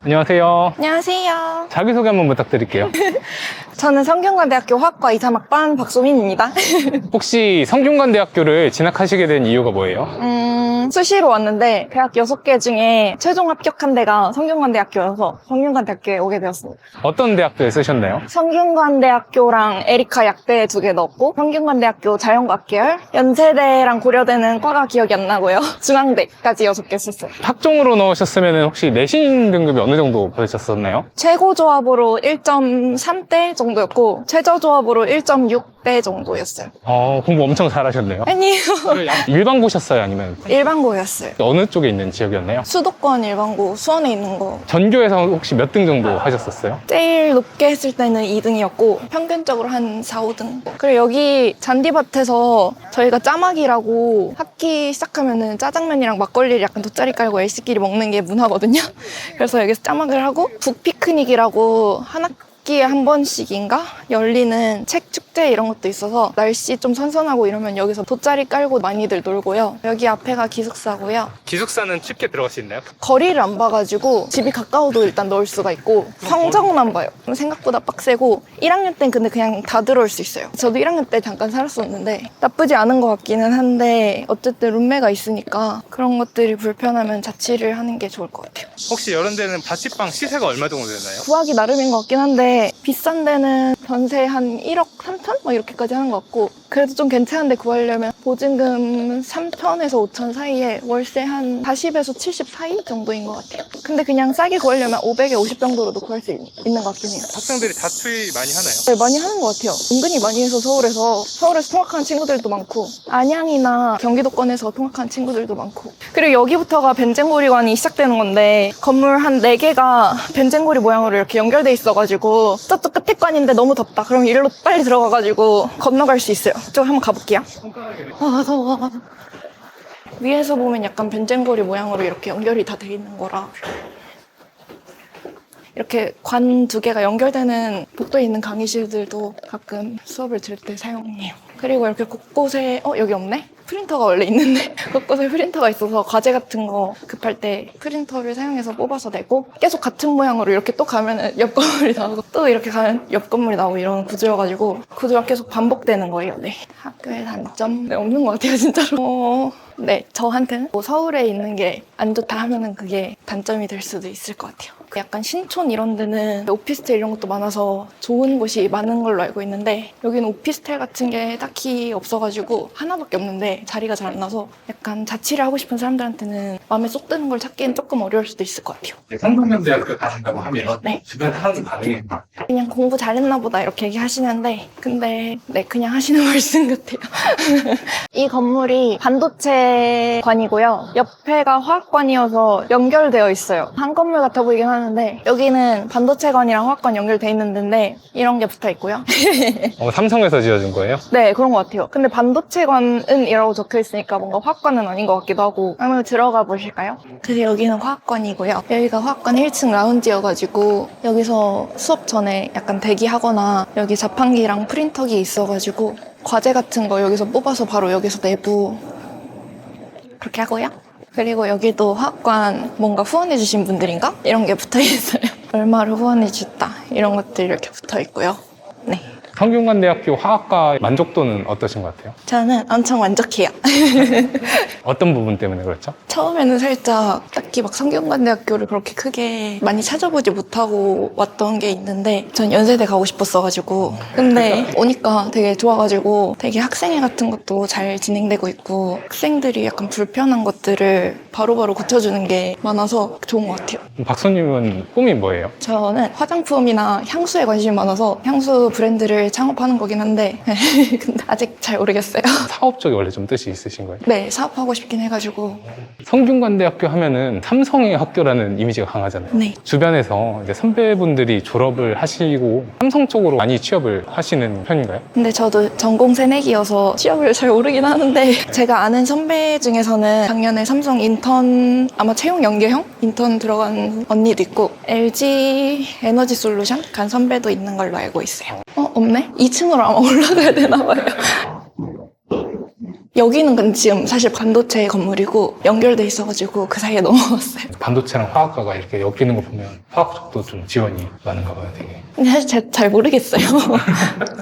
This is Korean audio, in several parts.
안녕하세요. 안녕하세요. 자기소개 한번 부탁드릴게요. 저는 성균관대학교 화학과 2, 3학번 박소민입니다. 혹시 성균관대학교를 진학하시게 된 이유가 뭐예요? 수시로 왔는데 대학 6개 중에 최종 합격한 데가 성균관대학교여서 성균관대학교에 오게 되었습니다. 어떤 대학교에 쓰셨나요? 성균관대학교랑 에리카 약대 2개 넣었고 성균관대학교 자연과학 계열, 연세대랑 고려대는 과가 기억이 안 나고요. 중앙대까지 6개 썼어요. 학종으로 넣으셨으면 혹시 내신 등급이 어느 정도 받으셨었나요? 최고 조합으로 1.3대 정도였고 최저 조합으로 1.6대 정도였어요. 공부 엄청 잘하셨네요. 아니요. 일반고셨어요? 아니면 일반고였어요. 어느 쪽에 있는 지역이었나요? 수도권 일반고 수원에 있는 거. 전교에서 혹시 몇 등 정도 하셨었어요? 제일 높게 했을 때는 2등이었고 평균적으로 한 4, 5등. 그리고 여기 잔디밭에서 저희가 짜막이라고 학기 시작하면은 짜장면이랑 막걸리를 약간 돗자리 깔고 LC끼리 먹는 게 문화거든요. 그래서 여기서 짜막을 하고 북피크닉이라고 한 학기에 한 번씩인가 열리는 책 축제 이런 것도 있어서 날씨 좀 선선하고 이러면 여기서 돗자리 깔고 많이들 놀고요. 여기 앞에가 기숙사고요. 기숙사는 쉽게 들어갈 수 있나요? 거리를 안 봐가지고 집이 가까워도 일단 넣을 수가 있고 성적만 봐요. 생각보다 빡세고 1학년 땐 근데 그냥 다 들어올 수 있어요. 저도 1학년 때 잠깐 살았었는데 나쁘지 않은 것 같기는 한데 어쨌든 룸메가 있으니까 그런 것들이 불편하면 자취를 하는 게 좋을 것 같아요. 혹시 이런 데는 자취방 시세가 얼마 정도 되나요? 구하기 나름인 것 같긴 한데 비싼 데는 전세 한 1억 3천? 막 이렇게까지 하는 것 같고 그래도 좀 괜찮은데 구하려면 보증금 3천에서 5천 사이에 월세 한 40에서 70 사이 정도인 것 같아요. 근데 그냥 싸게 구하려면 500에 50 정도로도 구할 수 있는 것 같긴 해요. 학생들이 자취 많이 하나요? 네, 많이 하는 것 같아요. 은근히 많이 해서 서울에서 통학하는 친구들도 많고 안양이나 경기도권에서 통학하는 친구들도 많고 그리고 여기부터가 벤젠고리관이 시작되는 건데 건물 한 4개가 벤젠고리 모양으로 이렇게 연결돼 있어가지고 저쪽 끝에 관인데 너무 덥다. 그럼 일로 빨리 들어가가지고 건너갈 수 있어요. 저 한번 가볼게요. 더워. 위에서 보면 약간 벤젠고리 모양으로 이렇게 연결이 다 돼 있는 거라 이렇게 관 2개가 연결되는 복도에 있는 강의실들도 가끔 수업을 들을 때 사용해요. 그리고 이렇게 곳곳에 여기 없네? 프린터가 원래 있는데 곳곳에 프린터가 있어서 과제 같은 거 급할 때 프린터를 사용해서 뽑아서 내고 계속 같은 모양으로 이렇게 또 가면 옆 건물이 나오고 또 이렇게 가면 옆 건물이 나오고 이런 구조여가지고 구조가 계속 반복되는 거예요. 네. 학교의 단점? 네, 없는 것 같아요 진짜로. 네, 저한테는 뭐 서울에 있는 게 안 좋다 하면은 그게 단점이 될 수도 있을 것 같아요. 약간 신촌 이런 데는 오피스텔 이런 것도 많아서 좋은 곳이 많은 걸로 알고 있는데 여기는 오피스텔 같은 게 딱히 없어가지고 하나밖에 없는데 자리가 잘 안 나서 약간 자취를 하고 싶은 사람들한테는 마음에 쏙 드는 걸 찾기엔 조금 어려울 수도 있을 것 같아요. 성균관대학교 가신다고 하면 네. 주변 사람들 반응이 그냥 공부 잘했나 보다 이렇게 얘기하시는데 근데 네 그냥 하시는 말씀 같아요. 이 건물이 반도체관이고요. 옆에가 화학관이어서 연결되어 있어요. 한 건물 같아 보이긴 하는데 여기는 반도체관이랑 화학관 연결돼 있는 데인데 이런 게 붙어 있고요. 삼성에서 지어준 거예요? 네 그런 것 같아요. 근데 반도체관은 이라고 적혀 있으니까 뭔가 화학관은 아닌 것 같기도 하고 한번 들어가 보실까요? 그래서 여기는 화학관이고요. 여기가 화학관 1층 라운지여가지고 여기서 수업 전에 약간 대기하거나 여기 자판기랑 프린터기 있어가지고 과제 같은 거 여기서 뽑아서 바로 여기서 내부 그렇게 하고요. 그리고 여기도 화학관 뭔가 후원해주신 분들인가? 이런 게 붙어있어요. 얼마를 후원해줬다 이런 것들이 이렇게 붙어있고요. 네. 성균관대학교 화학과 만족도는 어떠신 것 같아요? 저는 엄청 만족해요. 어떤 부분 때문에 그렇죠? 처음에는 살짝 딱히 막 성균관대학교를 그렇게 크게 많이 찾아보지 못하고 왔던 게 있는데 전 연세대 가고 싶었어가지고 근데 오니까 되게 좋아가지고 되게 학생회 같은 것도 잘 진행되고 있고 학생들이 약간 불편한 것들을 바로바로 고쳐주는 게 많아서 좋은 것 같아요. 박소님은 꿈이 뭐예요? 저는 화장품이나 향수에 관심이 많아서 향수 브랜드를 창업하는 거긴 한데 근데 아직 잘 모르겠어요. 사업 쪽에 원래 좀 뜻이 있으신 거예요? 네, 사업하고 싶긴 해가지고. 성균관대학교 하면은 삼성의 학교라는 이미지가 강하잖아요. 네. 주변에서 이제 선배분들이 졸업을 하시고 삼성 쪽으로 많이 취업을 하시는 편인가요? 근데 저도 전공 새내기여서 취업을 잘 모르긴 하는데 제가 아는 선배 중에서는 작년에 삼성 인턴 아마 채용 연계형 인턴 들어간 언니도 있고 LG 에너지 솔루션 간 선배도 있는 걸로 알고 있어요. 없네? 2층으로 아마 올라가야 되나 봐요. 여기는 근데 지금 사실 반도체 건물이고 연결돼 있어가지고 그 사이에 넘어갔어요. 반도체랑 화학과가 이렇게 엮이는 거 보면 화학 쪽도 좀 지원이 많은가 봐요, 되게. 근데 사실 제가 잘 모르겠어요.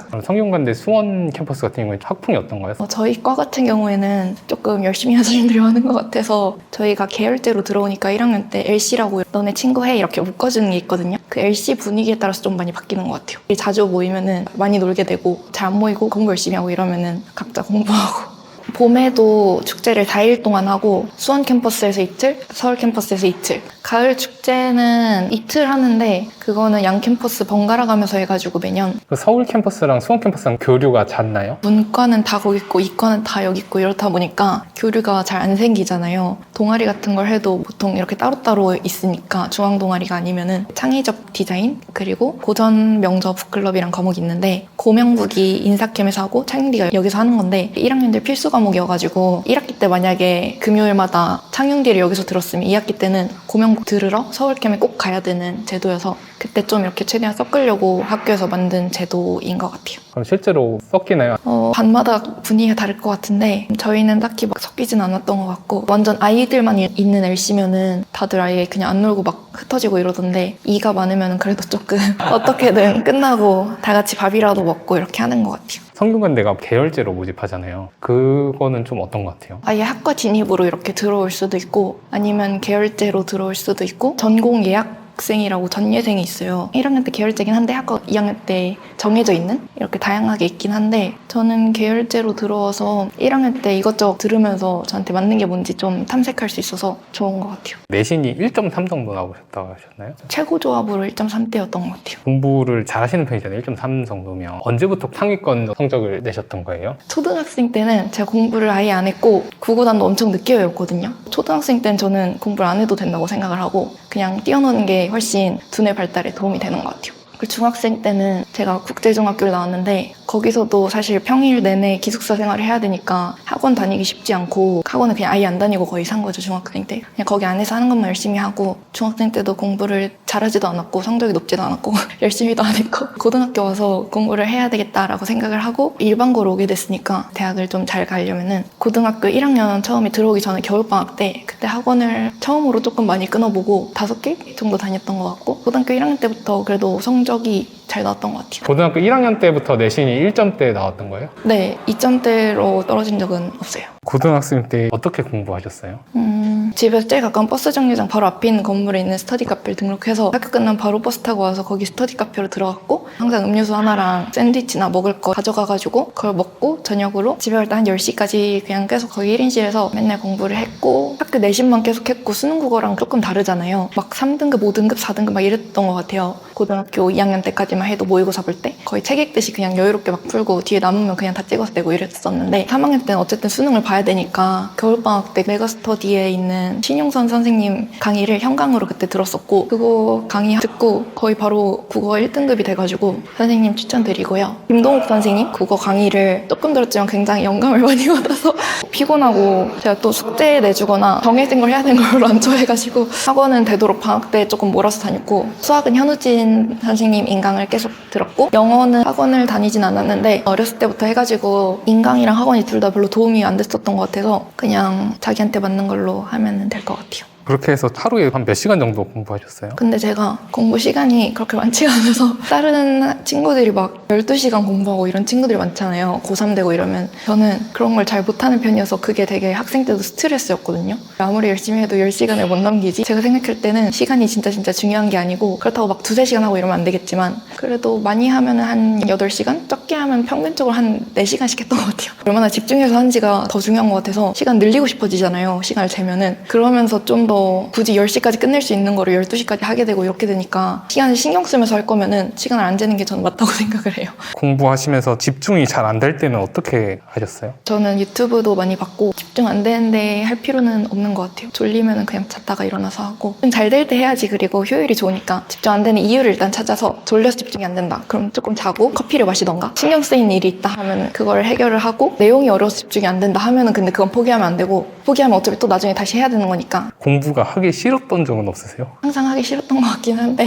그럼 성균관대 수원 캠퍼스 같은 경우에 학풍이 어떤가요? 저희 과 같은 경우에는 조금 열심히 하는 사람들이 많은 것 같아서 저희가 계열제로 들어오니까 1학년 때 LC라고 너네 친구 해 이렇게 묶어주는 게 있거든요. 그 LC 분위기에 따라서 좀 많이 바뀌는 것 같아요. 자주 모이면은 많이 놀게 되고 잘 안 모이고 공부 열심히 하고 이러면은 각자 공부하고 봄에도 축제를 4일 동안 하고 수원 캠퍼스에서 이틀, 서울 캠퍼스에서 이틀. 가을 축제는 이틀 하는데 그거는 양 캠퍼스 번갈아 가면서 해가지고 매년 그 서울 캠퍼스랑 수원 캠퍼스랑 교류가 잦나요? 문과는 다 거기 있고 이과는 다 여기 있고 이렇다 보니까 교류가 잘 안 생기잖아요. 동아리 같은 걸 해도 보통 이렇게 따로따로 있으니까 중앙 동아리가 아니면은 창의적 디자인 그리고 고전 명저 북클럽이랑 과목이 있는데 고명북이 인사캠에서 하고 창영디가 여기서 하는 건데 1학년들 필수 과목이어가지고 1학기 때 만약에 금요일마다 창영디를 여기서 들었으면 2학기 때는 고명북 들으러 서울캠에 꼭 가야 되는 제도여서 그때 좀 이렇게 최대한 섞으려고 학교에서 만든 제도인 것 같아요. 그럼 실제로 섞이나요? 반마다 분위기가 다를 것 같은데 저희는 딱히 막 섞이진 않았던 것 같고 완전 아이들만 있는 LC면은 다들 아예 그냥 안 놀고 막 흩어지고 이러던데 이가 많으면 그래도 조금 어떻게든 끝나고 다 같이 밥이라도 먹고 이렇게 하는 것 같아요. 성균관대가 계열제로 모집하잖아요. 그거는 좀 어떤 것 같아요? 아예 학과 진입으로 이렇게 들어올 수도 있고 아니면 계열제로 들어올 수도 있고 전공 예약생이라고 전예생이 있어요. 1학년 때 계열제긴 한데 학과 2학년 때 정해져 있는 이렇게 다양하게 있긴 한데 저는 계열제로 들어와서 1학년 때 이것저것 들으면서 저한테 맞는 게 뭔지 좀 탐색할 수 있어서 좋은 것 같아요. 내신이 1.3 정도 나오셨다고 하셨나요? 최고 조합으로 1.3대였던 것 같아요. 공부를 잘 하시는 편이잖아요. 1.3 정도면. 언제부터 상위권 성적을 내셨던 거예요? 초등학생 때는 제가 공부를 아예 안 했고 국어단도 엄청 늦게 외웠거든요. 초등학생 때는 저는 공부를 안 해도 된다고 생각을 하고 그냥 뛰어노는 게 훨씬 두뇌 발달에 도움이 되는 것 같아요. 그리고 중학생 때는 제가 국제중학교를 나왔는데 거기서도 사실 평일 내내 기숙사 생활을 해야 되니까 학원 다니기 쉽지 않고 학원을 그냥 아예 안 다니고 거의 산 거죠. 중학생 때 그냥 거기 안에서 하는 것만 열심히 하고 중학생 때도 공부를 잘하지도 않았고 성적이 높지도 않았고 열심히도 안 했고 고등학교 와서 공부를 해야 되겠다라고 생각을 하고 일반고로 오게 됐으니까 대학을 좀 잘 가려면은 고등학교 1학년 처음에 들어오기 전에 겨울방학 때 그때 학원을 처음으로 조금 많이 끊어보고 5개 정도 다녔던 것 같고 고등학교 1학년 때부터 그래도 성적이 잘 나왔던 것 같아요. 고등학교 1학년 때부터 내신이 1점대 나왔던 거예요? 네, 2점대로 떨어진 적은 없어요. 고등학생 때 어떻게 공부하셨어요? 집에서 제일 가까운 버스 정류장 바로 앞에 있는 건물에 있는 스터디 카페를 등록해서 학교 끝나면 바로 버스 타고 와서 거기 스터디 카페로 들어갔고 항상 음료수 하나랑 샌드위치나 먹을 거 가져가가지고 그걸 먹고 저녁으로 집에 갈 때 한 10시까지 그냥 계속 거기 1인실에서 맨날 공부를 했고 학교 내신만 계속 했고 수능 국어랑 조금 다르잖아요. 막 3등급, 5등급, 4등급 막 이랬던 것 같아요. 고등학교 2학년 때까지만 해도 모의고사 볼 때 거의 책 읽듯이 그냥 여유롭게 막 풀고 뒤에 남으면 그냥 다 찍어서 내고 이랬었는데 3학년 때는 어쨌든 수능을 봐야 되니까 겨울방학 때 메가스터디에 있는 신용선 선생님 강의를 현강으로 그때 들었었고 그거 강의 듣고 거의 바로 국어 1등급이 돼가지고 선생님 추천드리고요. 김동욱 선생님 국어 강의를 조금 들었지만 굉장히 영감을 많이 받아서 피곤하고 제가 또 숙제 내주거나 정해진 걸 해야 되는 걸 별로 안 좋아해가지고 학원은 되도록 방학 때 조금 몰아서 다녔고 수학은 현우진 선생님 인강을 계속 들었고 영어는 학원을 다니진 않았는데 어렸을 때부터 해가지고 인강이랑 학원이 둘 다 별로 도움이 안 됐었던 것 같아서 그냥 자기한테 맞는 걸로 하면 될 것 같아요. 그렇게 해서 하루에 한 몇 시간 정도 공부하셨어요? 근데 제가 공부 시간이 그렇게 많지가 않아서 다른 친구들이 막 12시간 공부하고 이런 친구들이 많잖아요. 고3 되고 이러면 저는 그런 걸 잘 못하는 편이어서 그게 되게 학생 때도 스트레스였거든요. 아무리 열심히 해도 10시간을 못 넘기지 제가 생각할 때는 시간이 진짜 중요한 게 아니고 그렇다고 막 2-3시간 하고 이러면 안 되겠지만 그래도 많이 하면 한 8시간? 적게 하면 평균적으로 한 4시간씩 했던 것 같아요. 얼마나 집중해서 한지가 더 중요한 것 같아서 시간 늘리고 싶어지잖아요. 시간을 재면은 그러면서 좀 더 굳이 10시까지 끝낼 수 있는 거를 12시까지 하게 되고 이렇게 되니까 시간을 신경 쓰면서 할 거면은 시간을 안 재는 게 저는 맞다고 생각을 해요. 공부하시면서 집중이 잘 안 될 때는 어떻게 하셨어요? 저는 유튜브도 많이 봤고 집중 안 되는데 할 필요는 없는 것 같아요. 졸리면은 그냥 잤다가 일어나서 하고 좀 잘 될 때 해야지 그리고 효율이 좋으니까 집중 안 되는 이유를 일단 찾아서 졸려서 집중이 안 된다. 그럼 조금 자고 커피를 마시던가 신경 쓰이는 일이 있다 하면 그걸 해결을 하고 내용이 어려워서 집중이 안 된다 하면은 근데 그건 포기하면 안 되고 포기하면 어차피 또 나중에 다시 해야 되는 거니까 공부가 하기 싫었던 적은 없으세요? 항상 하기 싫었던 것 같긴 한데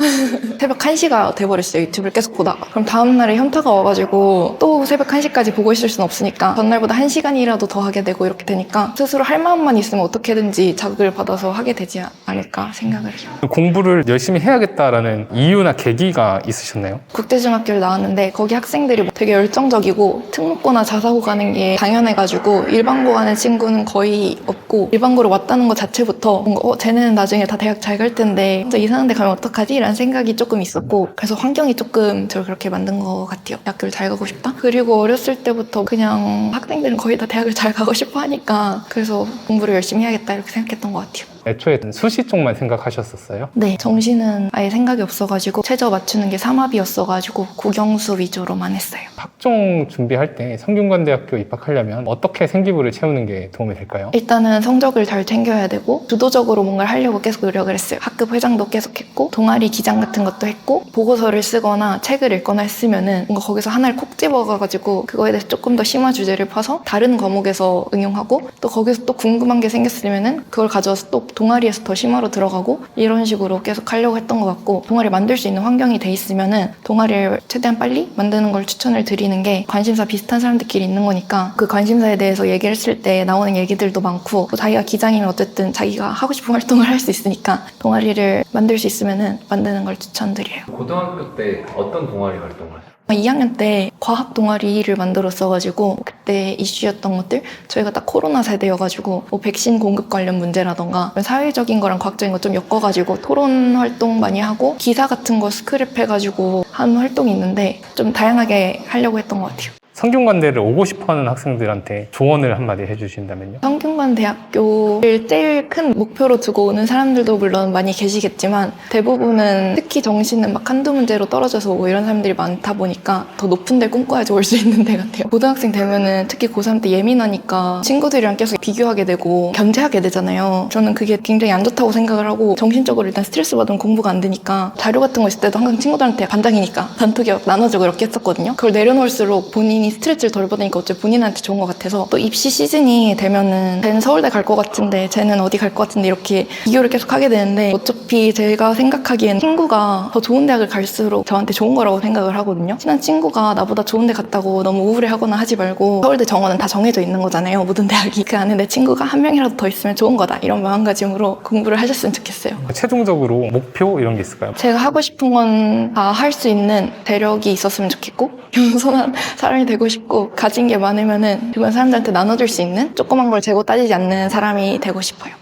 새벽 1시가 돼버렸어요. 유튜브를 계속 보다가. 그럼 다음날에 현타가 와가지고 또 새벽 1시까지 보고 있을 수는 없으니까 전날보다 1시간이라도 더 하게 되고 이렇게 되니까 스스로 할 마음만 있으면 어떻게든지 자극을 받아서 하게 되지 않을까 생각을 해요. 공부를 열심히 해야겠다라는 이유나 계기가 있으셨나요? 국제중학교를 나왔는데 거기 학생들이 되게 열정적이고 특목고나 자사고 가는 게 당연해가지고 일반고 가는 친구는 거의 없고 일반고를 왔다는 것 자체부터 뭔가 쟤는 나중에 다 대학 잘 갈 텐데 진짜 이상한 데 가면 어떡하지? 라는 생각이 조금 있었고 그래서 환경이 조금 저를 그렇게 만든 것 같아요. 학교를 잘 가고 싶다? 그리고 어렸을 때부터 그냥 학생들은 거의 다 대학을 잘 가고 싶어 하니까 그래서 공부를 열심히 해야겠다 이렇게 생각했던 것 같아요. 애초에 수시 쪽만 생각하셨었어요? 네, 정시는 아예 생각이 없어가지고 최저 맞추는 게 3합이었어가지고 국영수 위주로만 했어요. 학종 준비할 때 성균관대학교 입학하려면 어떻게 생기부를 채우는 게 도움이 될까요? 일단은 성적을 잘 챙겨야 되고 주도적으로 뭔가를 하려고 계속 노력을 했어요. 학급 회장도 계속 했고 동아리 기장 같은 것도 했고 보고서를 쓰거나 책을 읽거나 했으면은 뭔가 거기서 하나를 콕 집어가가지고 그거에 대해서 조금 더 심화 주제를 파서 다른 과목에서 응용하고 또 거기서 또 궁금한 게 생겼으면은 그걸 가져와서 또 동아리에서 더 심화로 들어가고 이런 식으로 계속 하려고 했던 것 같고 동아리 만들 수 있는 환경이 돼 있으면은 동아리를 최대한 빨리 만드는 걸 추천을 드리는 게 관심사 비슷한 사람들끼리 있는 거니까 그 관심사에 대해서 얘기를 했을 때 나오는 얘기들도 많고 또 자기가 기장이면 어쨌든 자기가 하고 싶은 활동을 할 수 있으니까 동아리를 만들 수 있으면은 만드는 걸 추천드려요. 고등학교 때 어떤 동아리 활동을 하셨어요? 2학년 때 과학 동아리를 만들었어가지고 그때 이슈였던 것들 저희가 딱 코로나 세대여가지고 뭐 백신 공급 관련 문제라던가 사회적인 거랑 과학적인 거 좀 엮어가지고 토론 활동 많이 하고 기사 같은 거 스크랩해가지고 하는 활동이 있는데 좀 다양하게 하려고 했던 것 같아요. 성균관대를 오고 싶어하는 학생들한테 조언을 한마디 해주신다면요? 성균관대학교를 제일 큰 목표로 두고 오는 사람들도 물론 많이 계시겠지만 대부분은 특히 정시는 막 한두 문제로 떨어져서 오고 이런 사람들이 많다 보니까 더 높은 데 꿈꿔야지 올 수 있는 데 같아요. 고등학생 되면은 특히 고3 때 예민하니까 친구들이랑 계속 비교하게 되고 견제하게 되잖아요. 저는 그게 굉장히 안 좋다고 생각을 하고 정신적으로 일단 스트레스 받으면 공부가 안 되니까 자료 같은 거 있을 때도 항상 친구들한테 반장이니까 단톡에 나눠주고 이렇게 했었거든요. 그걸 내려놓을수록 본인이 스트레스를 덜 받으니까 어째 본인한테 좋은 것 같아서 또 입시 시즌이 되면은 쟤는 서울대 갈 것 같은데 쟤는 어디 갈 것 같은데 이렇게 비교를 계속 하게 되는데 어차피 제가 생각하기엔 친구가 더 좋은 대학을 갈수록 저한테 좋은 거라고 생각을 하거든요. 친한 친구가 나보다 좋은 데 갔다고 너무 우울해하거나 하지 말고 서울대 정원은 다 정해져 있는 거잖아요. 모든 대학이. 그 안에 내 친구가 한 명이라도 더 있으면 좋은 거다. 이런 마음가짐으로 공부를 하셨으면 좋겠어요. 최종적으로 목표 이런 게 있을까요? 제가 하고 싶은 건 다 할 수 있는 대력이 있었으면 좋겠고 겸손한 사람이 되고 싶고 가진 게 많으면은 주변 사람들한테 나눠줄 수 있는 조그만 걸 재고 따지지 않는 사람이 되고 싶어요.